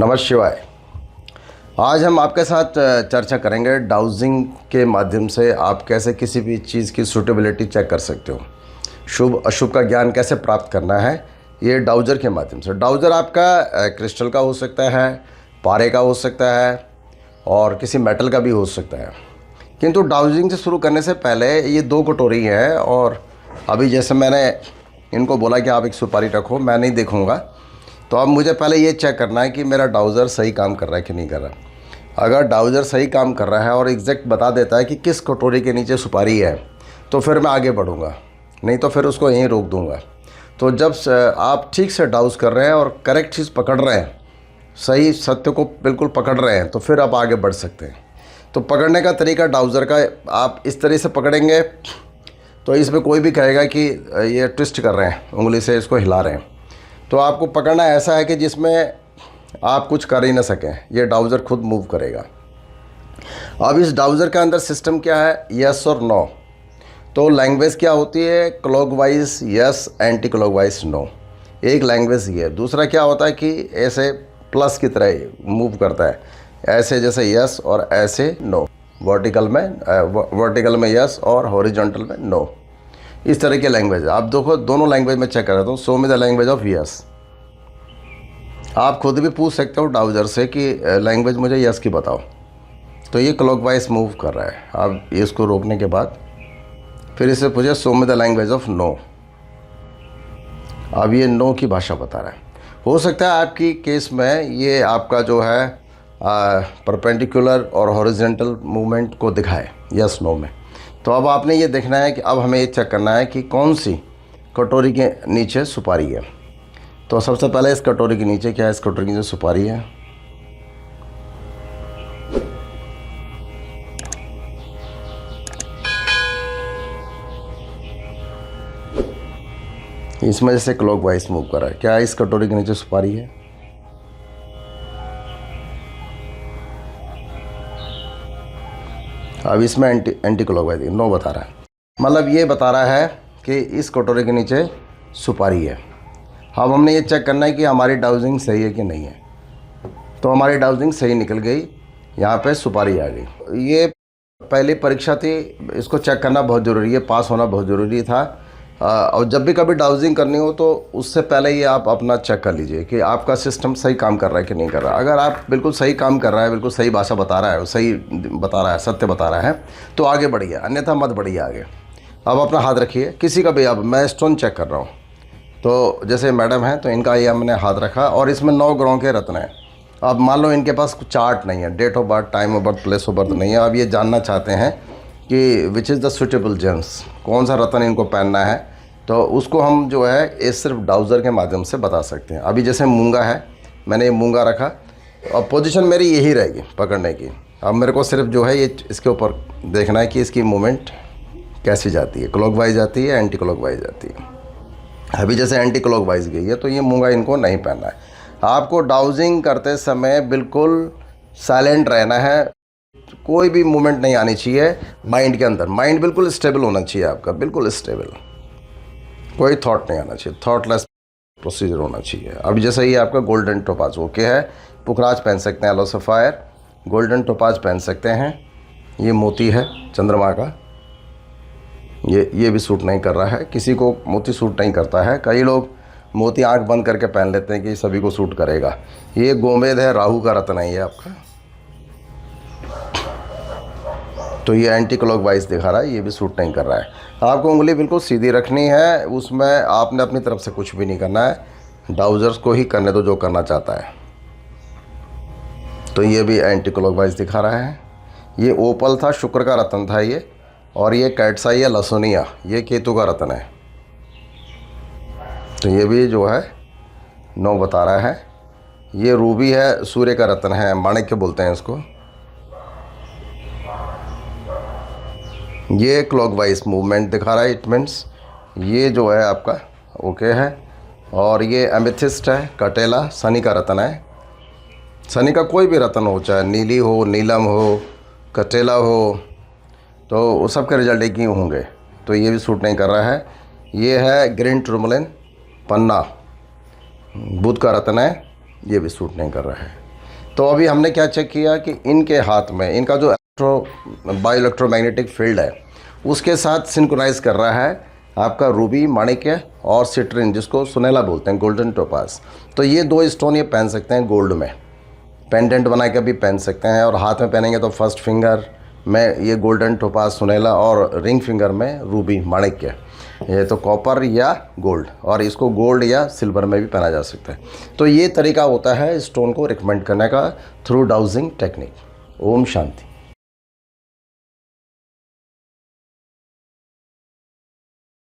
नमः शिवाय। आज हम आपके साथ चर्चा करेंगे डाउजिंग के माध्यम से आप कैसे किसी भी चीज़ की सूटेबिलिटी चेक कर सकते हो। शुभ अशुभ का ज्ञान कैसे प्राप्त करना है, ये डाउजर के माध्यम से। डाउजर आपका क्रिस्टल का हो सकता है, पारे का हो सकता है और किसी मेटल का भी हो सकता है। किंतु डाउजिंग से शुरू करने से पहले ये दो कटोरी है और अभी जैसे मैंने इनको बोला कि आप एक सुपारी रखो, मैं नहीं देखूँगा, तो अब मुझे पहले ये चेक करना है कि मेरा डाउज़र सही काम कर रहा है कि नहीं कर रहा। अगर डाउज़र सही काम कर रहा है और एग्जैक्ट बता देता है कि किस कटोरी के नीचे सुपारी है, तो फिर मैं आगे बढ़ूँगा, नहीं तो फिर उसको यहीं रोक दूँगा। तो जब आप ठीक से डाउज़ कर रहे हैं और करेक्ट चीज़ पकड़ रहे हैं, सही सत्य को बिल्कुल पकड़ रहे हैं, तो फिर आप आगे बढ़ सकते हैं। तो पकड़ने का तरीका डाउज़र का आप इस तरह से पकड़ेंगे तो इसमें कोई भी कहेगा कि ये ट्विस्ट कर रहे हैं, उंगली से इसको हिला रहे हैं। तो आपको पकड़ना ऐसा है कि जिसमें आप कुछ कर ही ना सकें, ये डाउज़र खुद मूव करेगा। अब इस डाउज़र के अंदर सिस्टम क्या है, यस और नो। तो लैंग्वेज क्या होती है, clockwise yes, anti clockwise no, एक लैंग्वेज ये है। दूसरा क्या होता है कि ऐसे प्लस की तरह मूव करता है, ऐसे जैसे यस और ऐसे नो, वर्टिकल में यस और हॉरिजॉन्टल में नो, इस तरह की लैंग्वेज है। आप देखो दोनों लैंग्वेज में चेक कर रहा हूँ। Show me the language of yes. आप खुद भी पूछ सकते हो डाउजर से कि लैंग्वेज मुझे यस की बताओ। तो ये क्लॉकवाइज मूव कर रहा है। आप इसको रोकने के बाद फिर इसे पूछे show me the language of no. अब ये नो की भाषा बता रहा है। हो सकता है आपकी केस में ये आपका जो है परपेंडिकुलर और हॉरिजॉन्टल मूवमेंट को दिखाए यस नो में। तो अब आपने ये देखना है कि अब हमें ये चेक करना है कि कौन सी कटोरी के नीचे सुपारी है। तो सबसे पहले इस कटोरी के नीचे क्या है, इस कटोरी के नीचे सुपारी है। इसमें जैसे क्लॉकवाइज मूव कर रहा है, क्या इस कटोरी के नीचे सुपारी है। अब इसमें एंटी क्लॉकवाइज नो बता रहा है, मतलब ये बता रहा है कि इस कटोरी के नीचे सुपारी है। अब हमने ये चेक करना है कि हमारी डाउजिंग सही है कि नहीं है। तो हमारी डाउजिंग सही निकल गई, यहाँ पे सुपारी आ गई। ये पहली परीक्षा थी, इसको चेक करना बहुत ज़रूरी है, पास होना बहुत ज़रूरी था। और जब भी कभी डाउजिंग करनी हो तो उससे पहले ये आप अपना चेक कर लीजिए कि आपका सिस्टम सही काम कर रहा है कि नहीं कर रहा। अगर आप बिल्कुल सही काम कर रहा है, बिल्कुल सही भाषा बता रहा है, सही बता रहा है, सत्य बता रहा है, तो आगे बढ़िए, अन्यथा मत बढ़िए आगे। अब अपना हाथ रखिए किसी का भी। अब मैं स्टोन चेक कर रहा हूँ, तो जैसे मैडम हैं तो इनका ये हमने हाथ रखा और इसमें 9 ग्रहों के रत्न हैं। अब मान लो इनके पास कुछ चार्ट नहीं है, date of birth, time of birth, place of birth नहीं है। अब ये जानना चाहते हैं कि which is the suitable gems, कौन सा रत्न इनको पहनना है। तो उसको हम जो है ये सिर्फ डाउज़र के माध्यम से बता सकते हैं। अभी जैसे मूंगा है, मैंने ये मूंगा रखा और पोजीशन मेरी यही रहेगी पकड़ने की। अब मेरे को सिर्फ जो है ये इसके ऊपर देखना है कि इसकी मूवमेंट कैसी जाती है, क्लॉकवाइज जाती है, एंटी क्लॉकवाइज जाती है। अभी जैसे एंटी क्लॉकवाइज गई है तो ये मूंगा इनको नहीं पहनना है। आपको डाउजिंग करते समय बिल्कुल साइलेंट रहना है, कोई भी मूवमेंट नहीं आनी चाहिए माइंड के अंदर। माइंड बिल्कुल स्टेबल होना चाहिए आपका, बिल्कुल स्टेबल, कोई थॉट नहीं आना चाहिए, थॉटलेस प्रोसीजर होना चाहिए। अभी जैसे ये आपका गोल्डन टोपाज ओके है, पुखराज पहन सकते हैं, एलो सफ़ायर, गोल्डन टोपाज पहन सकते हैं। ये मोती है चंद्रमा का, ये भी सूट नहीं कर रहा है, किसी को मोती सूट नहीं करता है। कई लोग मोती आंख बंद करके पहन लेते हैं कि सभी को सूट करेगा। ये गोमेद है, राहु का रत्न है ये आपका। तो ये एंटी क्लॉकवाइज दिखा रहा है, ये भी सूट नहीं कर रहा है। आपको उंगली बिल्कुल सीधी रखनी है, उसमें आपने अपनी तरफ से कुछ भी नहीं करना है, डाउजर्स को ही करने दो जो करना चाहता है। तो ये भी एंटी क्लॉकवाइज दिखा रहा है। ये ओपल था, शुक्र का रत्न था ये, और ये कैटसाई या लसोनिया, ये केतु का रत्न है। तो ये भी जो है नो बता रहा है। ये रूबी है, सूर्य का रत्न है, माणिक्य बोलते हैं इसको। ये क्लॉकवाइज मूवमेंट दिखा रहा है, इट मीन्स ये जो है आपका ओके है। और ये एमेथिस्ट है, कटेला, शनि का रत्न है। शनि का कोई भी रत्न हो, चाहे नीली हो, नीलम हो, कटेला हो, तो वो सब के रिजल्ट एक ही होंगे। तो ये भी सूट नहीं कर रहा है। ये है ग्रीन टूरमलिन, पन्ना, बुध का रत्न है, ये भी सूट नहीं कर रहा है। तो अभी हमने क्या चेक किया कि इनके हाथ में इनका जो बायोइलेक्ट्रोमैग्नेटिक फील्ड है उसके साथ सिंक्रोनाइज कर रहा है आपका रूबी, माणिक्य और सिट्रिन, जिसको सुनहला बोलते हैं, गोल्डन टोपाज। तो ये 2 स्टोन ये पहन सकते हैं गोल्ड में, पेंडेंट बना के भी पहन सकते हैं, और हाथ में पहनेंगे तो फर्स्ट फिंगर में ये गोल्डन टोपाज सुनहला और रिंग फिंगर में रूबी, माणिक्य, ये तो कॉपर या गोल्ड, और इसको गोल्ड या सिल्वर में भी पहना जा सकता है। तो ये तरीका होता है स्टोन को रिकमेंड करने का through dowsing technique. Om Shanti.